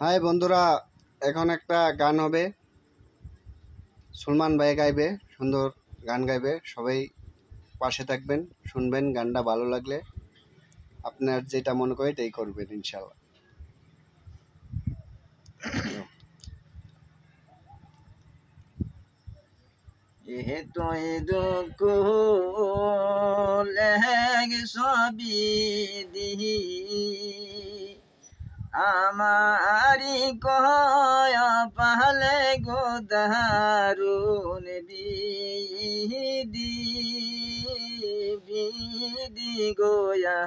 High বন্ধুরা, এখন একটা গান হবে। সুলমান ভাই গাইবে, সুন্দর গান গাইবে। সবাই পাশে থাকবেন, শুনবেন। গানটা ভালো লাগলে আপনার যেটা মনে করে এটাই করবেন ইনশাল্লাহ। তো দুঃখ লেগ সবই দিহি আমারি কয় পাহলে গো দারুন বিদি বিদি গোয়া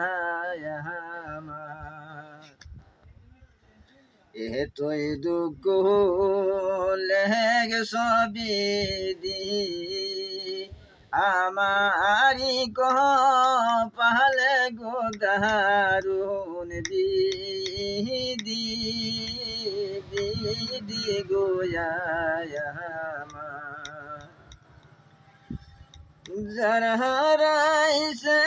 তোই দুঃখ লেগ সবই দি আমারি কহ পাহলে গো দারুন বিদি বিদি গোয়া জরহরাই সে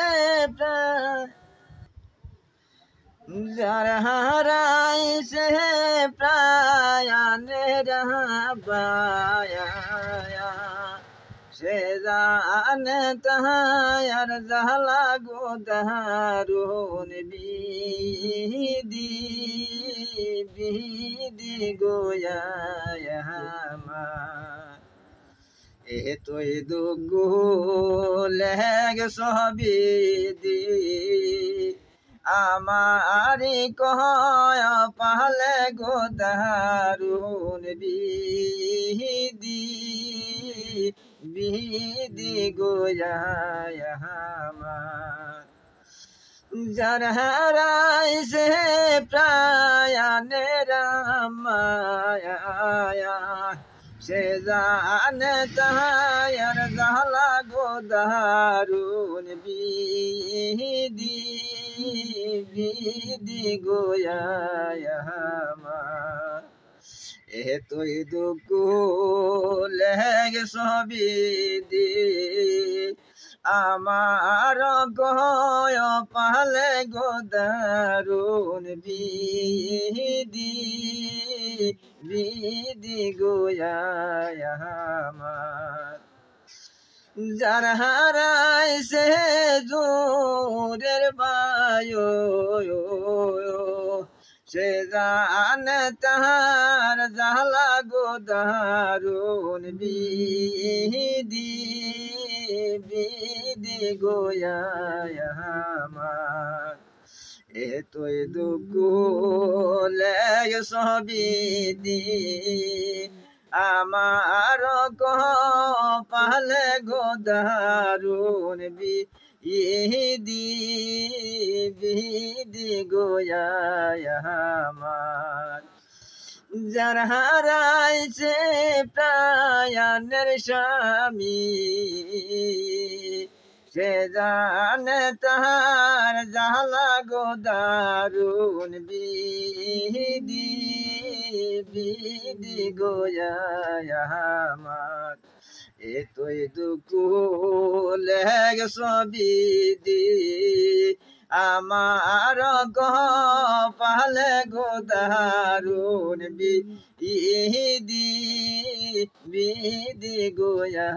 जरहराई से प्रायाने रहाया से जान तहायर जहला गो दहारून बीदी बीदी गोया तो दुगो लेग सहबीदी আমারি কয় পাহলে গো দারুন বিদি বিদি গোয়া জরহরাই সে প্রায়ানে রামায়া সে জানে তাহার জাহলা গো দারুন বিদি বিদি গোয়া তোই দুঃখ লেগ সবই দি আমার গয় পাহলে গো দারুন বিদি বিদি গোয়া जरहराई से जोरेर बायो से जान तहार जहला गो दारुन बीदी बीदी गोया तो दुख लेग सभी दी আমার কহ পাহলে গো দারুন বিদি বিদি গোয়া জরহরাইছে প্রায়ানের স্বামী সে জানে তাহার জাহলা গো দারুন বিদি বিদি গোয়া তোই দুঃখ লেগ সবই দি আমার গহ পাহলে গো দারুন বিদি বিদি গোয়া